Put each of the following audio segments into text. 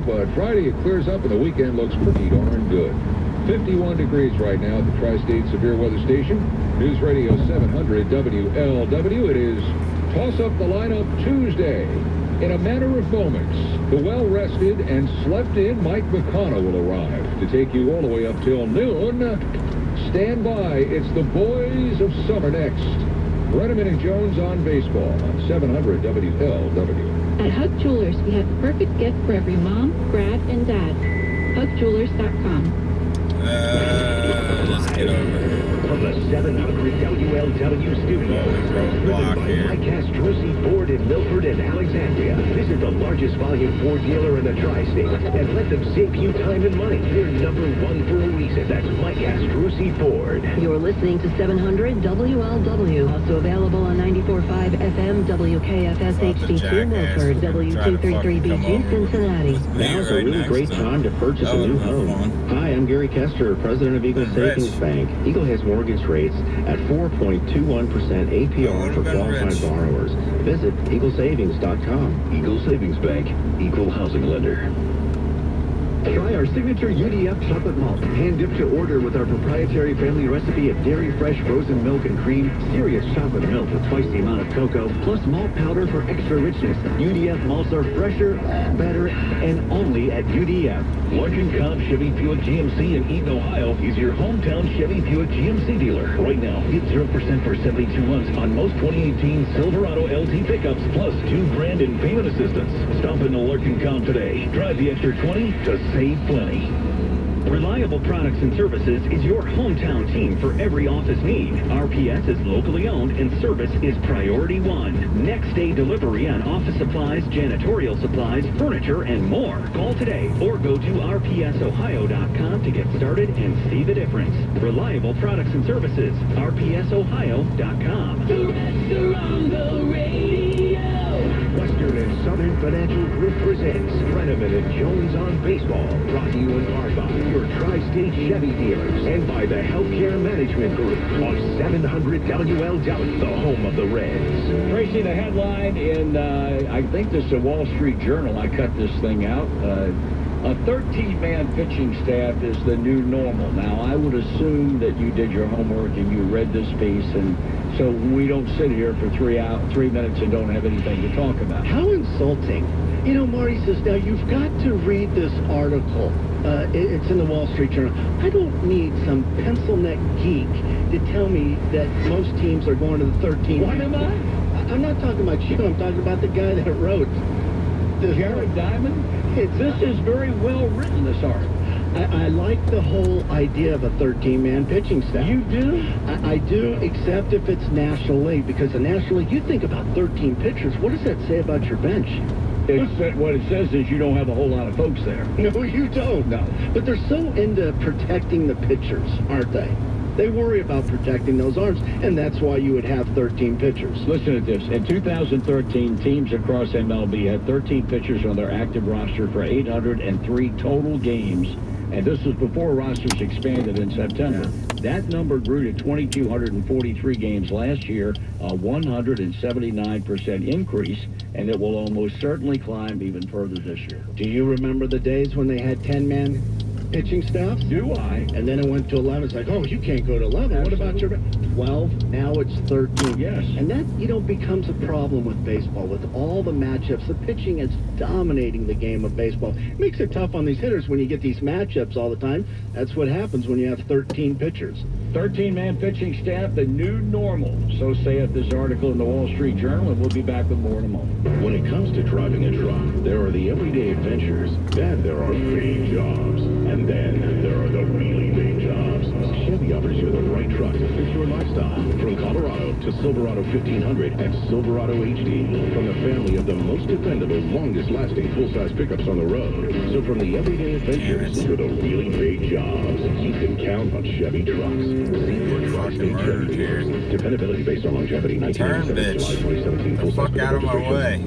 but Friday it clears up and the weekend looks pretty darn good. 51 degrees right now at the Tri-State Severe Weather Station. News Radio 700 WLW. It is Toss Up the Lineup Tuesday. In a matter of moments, the well-rested and slept-in Mike McConnell will arrive to take you all the way up till noon. Stand by. It's the Boys of Summer next. Brenneman and Jones on baseball on 700 WLW. At Hug Jewelers, we have the perfect gift for every mom, grad, and dad. HugJewelers.com. Let's get over here. From the 700 WLW studios, driven by Mike Castrucci Ford in Milford and Alexandria. Visit the largest volume Ford dealer in the Tri-State and let them save you time and money. They're #1 for a reason. That's Mike Castrucci Ford. You're listening to 700 WLW. Also available on 94.5 FM WKFS HD2 Milford, W233BG Cincinnati. Now's a really great time to purchase a new home. Hi, I'm Gary Kester, president of Eagle Savings Bank. Eagle has mortgage rates at 4.21% APR for qualified borrowers. Visit eaglesavings.com. Eagle Savings Bank, equal housing lender. Try our signature UDF chocolate malt, hand-dipped to order with our proprietary family recipe of dairy fresh frozen milk and cream, serious chocolate milk with twice the amount of cocoa, plus malt powder for extra richness. UDF malts are fresher, better, and only at UDF. Larkin Cobb Chevy Buick GMC in Eaton, Ohio is your hometown Chevy Buick GMC dealer. Right now, get 0% for 72 months on most 2018 Silverado LT pickups, plus $2,000 in payment assistance. Stop in the Larkin Cobb today. Drive the extra 20 to save plenty. Reliable Products and Services is your hometown team for every office need. RPS is locally owned and service is priority one. Next day delivery on office supplies, janitorial supplies, furniture, and more. Call today or go to rpsohio.com to get started and see the difference. Reliable Products and Services, rpsohio.com. The rest are on the radio. Western and Southern Financial Group presents Brenneman and Jones on Baseball. Brought to you in part by your Tri-State Chevy dealers and by the Healthcare Management Group on 700 WLW, the home of the Reds. Tracy, the headline in, I think this is the Wall Street Journal. I cut this thing out. A 13-man pitching staff is the new normal. Now, I would assume that you did your homework and you read this piece, and so we don't sit here for 3 minutes and don't have anything to talk about. How insulting. You know, Marty says, now you've got to read this article. It's in the Wall Street Journal. I don't need some pencil neck geek to tell me that most teams are going to the 13. What am I? I'm not talking about you. I'm talking about the guy that wrote Jared Diamond? This is very well written, this article. I like the whole idea of a 13-man pitching staff. You do? I do, except if it's National League, because the National League, you think about 13 pitchers. What does that say about your bench? What it says is you don't have a whole lot of folks there. No, you don't. No. But they're so into protecting the pitchers, aren't they? They worry about protecting those arms, and that's why you would have 13 pitchers. Listen to this. In 2013, teams across MLB had 13 pitchers on their active roster for 803 total games, and this was before rosters expanded in September. That number grew to 2,243 games last year, a 179% increase, and it will almost certainly climb even further this year. Do you remember the days when they had 10-man pitching staffs? Do I? And then it went to 11. It's like, oh, you can't go to 11. Absolutely. What about your 12? Now it's 13. Yes. And that, becomes a problem with baseball. With all the matchups, the pitching is dominating the game of baseball. It makes it tough on these hitters when you get these matchups all the time. That's what happens when you have 13 pitchers. 13-man pitching staff, the new normal. So saith this article in the Wall Street Journal, and we'll be back with more in a moment. When it comes to driving a truck, there are the everyday adventures, then there are big jobs, and then there are the really big jobs. Chevy offers you the right truck to fit your lifestyle. From Colorado to Silverado 1500 and Silverado HD. From the family of the most dependable, longest-lasting full-size pickups on the road. So from the everyday adventures to the really big jobs, you can count on Chevy trucks. See your Tri-State Chevy dealers. Dependability based on longevity. 1997, July 2017. The fuck out of my way.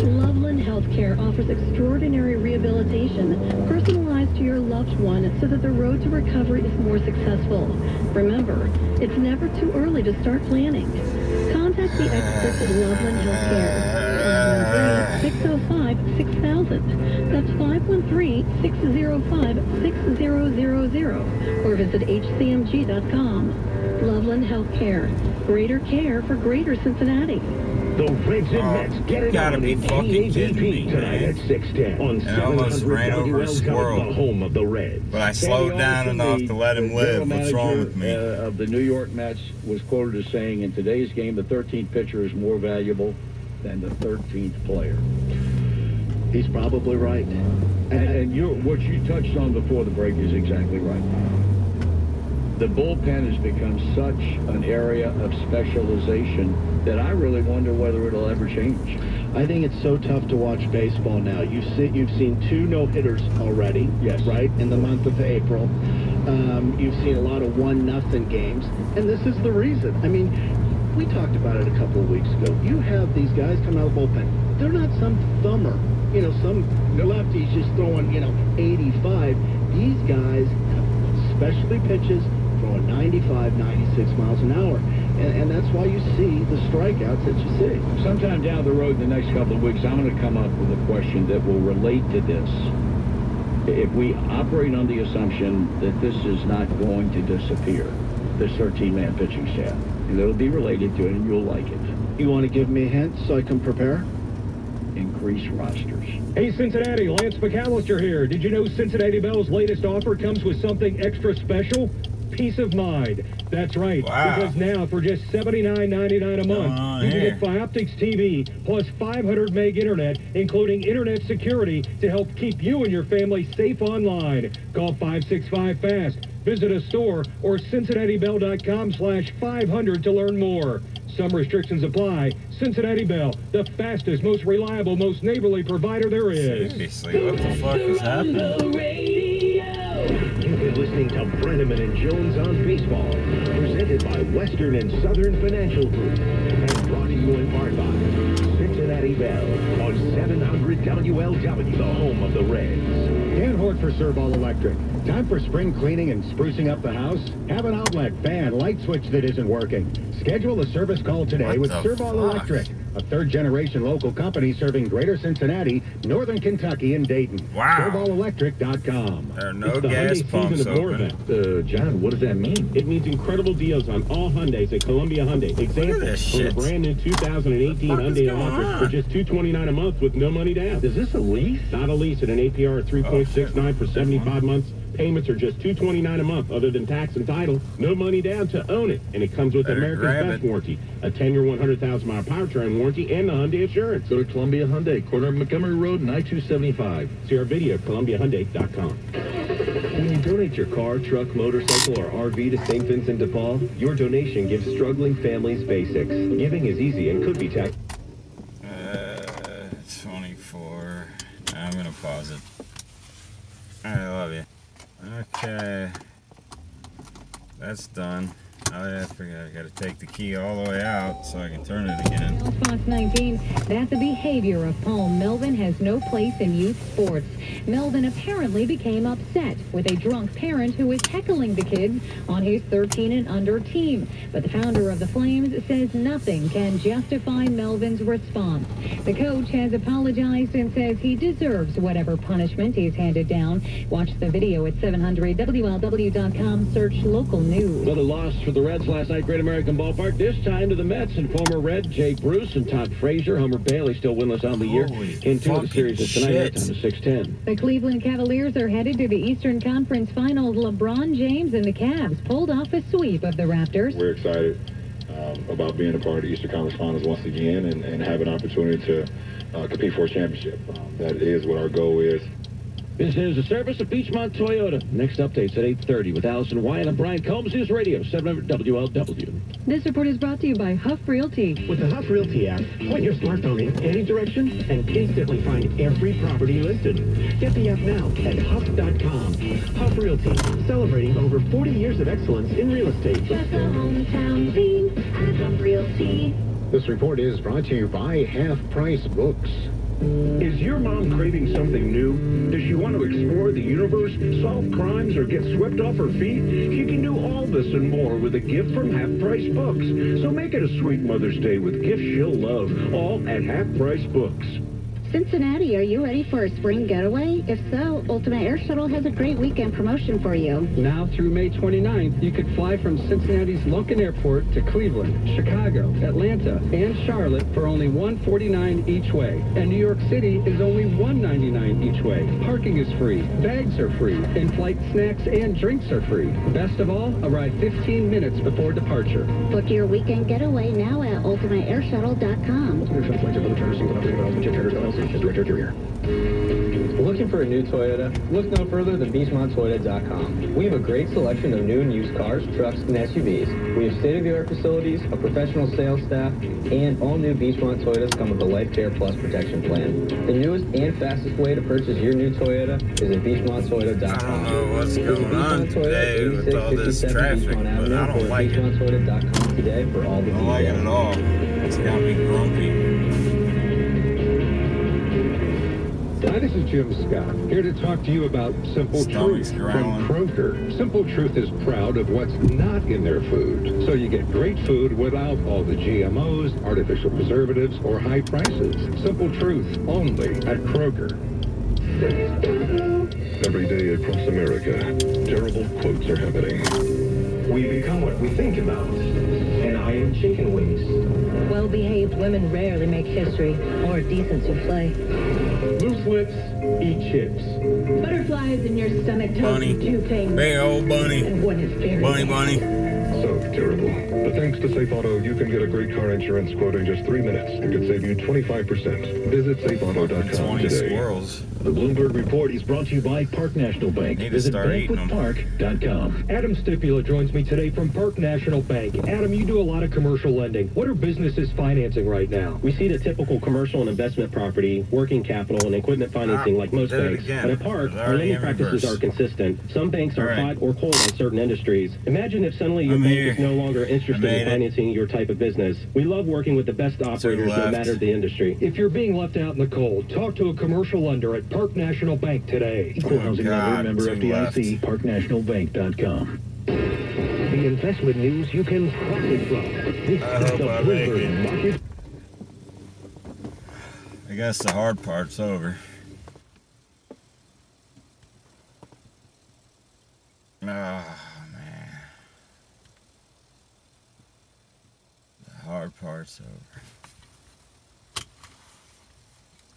Loveland Healthcare offers extraordinary rehabilitation, personalized to your loved one so that the road to recovery is more successful. Remember, it's never too early to start planning. Contact the experts at Loveland Healthcare. 605-6000. 6000. That's 513-605-6000 or visit hcmg.com. Loveland Healthcare. Greater care for greater Cincinnati. The Reds and Mets get it on in KABP tonight at 6:10 on 700 WL, the home of the Reds. But I slowed down enough to let him live. What's wrong with me? Of the New York Mets was quoted as saying, in today's game, the 13th pitcher is more valuable than the 13th player. He's probably right. And what you touched on before the break is exactly right. The bullpen has become such an area of specialization that I really wonder whether it'll ever change. I think it's so tough to watch baseball now. You've seen 2 no-hitters already, yes, right, in the month of April. You've seen a lot of 1-0 games, and this is the reason. I mean, we talked about it a couple of weeks ago. You have these guys come out of the bullpen. They're not some thumber, some lefties just throwing, 85. These guys have specialty pitches, throwing 95, 96 miles an hour. And that's why you see the strikeouts that you see. Sometime down the road in the next couple of weeks, I'm going to come up with a question that will relate to this. If we operate on the assumption that this is not going to disappear, this 13-man pitching staff, and it'll be related to it, and you'll like it. You want to give me a hint so I can prepare? Increase rosters. Hey, Cincinnati, Lance McAllister here. Did you know Cincinnati Bell's latest offer comes with something extra special? Peace of mind. That's right. Wow. Because now for just $79.99 a month, you can get Fioptics TV plus 500 meg internet, including internet security to help keep you and your family safe online. Call 565-FAST. Visit a store or CincinnatiBell.com/500 to learn more. Some restrictions apply. Cincinnati Bell, the fastest, most reliable, most neighborly provider there is. Seriously, what the fuck is happening? You've been listening to Brenneman and Jones on Baseball, presented by Western and Southern Financial Group, and brought to you in part by Cincinnati Bell on 700 WLW, the home of the Reds. Dan Hort for Servall Electric. Time for spring cleaning and sprucing up the house? Have an outlet, fan, light switch that isn't working. Schedule a service call today with Servall Electric, a third-generation local company serving Greater Cincinnati, Northern Kentucky, and Dayton. Wow. ServallElectric.com. There are no gas pumps open. John, what does that mean? It means incredible deals on all Hyundais at Columbia Hyundai. Example, on a brand new 2018 Hyundai Elantra for just $229 a month with no money down. Is this a lease? Not a lease at an APR of 3.69 for 75 months. Payments are just $229 a month, other than tax and title. No money down to own it. And it comes with America's Best warranty, a 10-year, 100,000-mile powertrain warranty, and the Hyundai Assurance. Go to Columbia Hyundai, corner of Montgomery Road and I-275. See our video at ColumbiaHyundai.com. When you donate your car, truck, motorcycle, or RV to St. Vincent de Paul, your donation gives struggling families basics. Giving is easy and could be tax. 24. I'm going to pause it. I love you. Okay, that's done. I forgot I gotta take the key all the way out so I can turn it again. Fox 19, that the behavior of Paul Melvin has no place in youth sports. Melvin apparently became upset with a drunk parent who was heckling the kids on his 13 and under team. But the founder of the Flames says nothing can justify Melvin's response. The coach has apologized and says he deserves whatever punishment he's handed down. Watch the video at 700WLW.com. Search local news. Another loss for the Reds last night, Great American Ballpark. This time to the Mets and former Red Jake Bruce and Todd Frazier. Homer Bailey still winless on the year. In 2 of the series is tonight, time to 6:10. The Cleveland Cavaliers are headed to the Eastern Conference Finals. LeBron James and the Cavs pulled off a sweep of the Raptors. We're excited about being a part of the Eastern Conference Finals once again and have an opportunity to compete for a championship. That is what our goal is. This is the service of Beachmont Toyota. Next update's at 8:30 with Allison Wyatt and Brian Combs. News Radio 700 WLW. This report is brought to you by Huff Realty. With the Huff Realty app, point your smartphone in any direction and instantly find every property listed. Get the app now at huff.com. Huff Realty, celebrating over 40 years of excellence in real estate. Just a hometown team at Huff Realty. This report is brought to you by Half Price Books. Is your mom craving something new? Does she want to explore the universe, solve crimes, or get swept off her feet? She can do all this and more with a gift from Half Price Books. So make it a sweet Mother's Day with gifts she'll love, all at Half Price Books. Cincinnati, are you ready for a spring getaway? If so, Ultimate Air Shuttle has a great weekend promotion for you. Now through May 29th, you could fly from Cincinnati's Lunken Airport to Cleveland, Chicago, Atlanta, and Charlotte for only $149 each way. And New York City is only $199 each way. Parking is free, bags are free, in-flight snacks and drinks are free. Best of all, arrive 15 minutes before departure. Book your weekend getaway now at UltimateAirShuttle.com. Looking for a new Toyota? Look no further than BeachmontToyota.com. We have a great selection of new and used cars, trucks, and SUVs. We have state-of-the-art facilities, a professional sales staff, and all new Beachmont Toyotas come with a Life Care Plus protection plan. The newest and fastest way to purchase your new Toyota is at BeachmontToyota.com. I don't know what's going on today with all this traffic, but I don't like it. BeachmontToyota.com today for all the details. I don't like it at all. It's got me grumpy. Hi, this is Jim Scott, here to talk to you about Simple Truth from Kroger. Simple Truth is proud of what's not in their food, so you get great food without all the GMOs, artificial preservatives, or high prices. Simple Truth, only at Kroger. Every day across America, terrible quotes are happening. We become what we think about, and I am chicken wings. Well-behaved women rarely make history or a decent souffle. Loose lips, eat chips. Butterflies in your stomach tell you two things. Big old bunny. And one is very Bunny. So terrible. But thanks to Safe Auto, you can get a great car insurance quote in just 3 minutes. It could save you 25%. Visit safeauto.com today. Squirrels. The Bloomberg Report is brought to you by Park National Bank. Visit bankwithpark.com. Adam Stipula joins me today from Park National Bank. Adam, you do a lot of commercial lending. What are businesses financing right now? We see the typical commercial and investment property, working capital, and equipment financing like most banks. But at Park, our lending practices are consistent. Some banks are hot or cold on certain industries. Imagine if suddenly your bank is no longer interested in financing your type of business. We love working with the best operators no matter the industry. If you're being left out in the cold, talk to a commercial lender at Park National Bank today. Equal housing lender, member FDIC, parknationalbank.com. The investment news you can profit from. This is the Bloomberg Market. I guess the hard part's over. Oh, man. The hard part's over.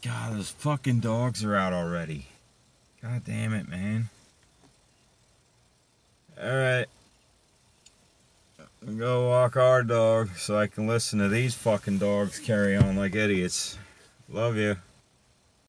God, those fucking dogs are out already. God damn it, man. Alright. I'm gonna go walk our dog so I can listen to these fucking dogs carry on like idiots. Love you.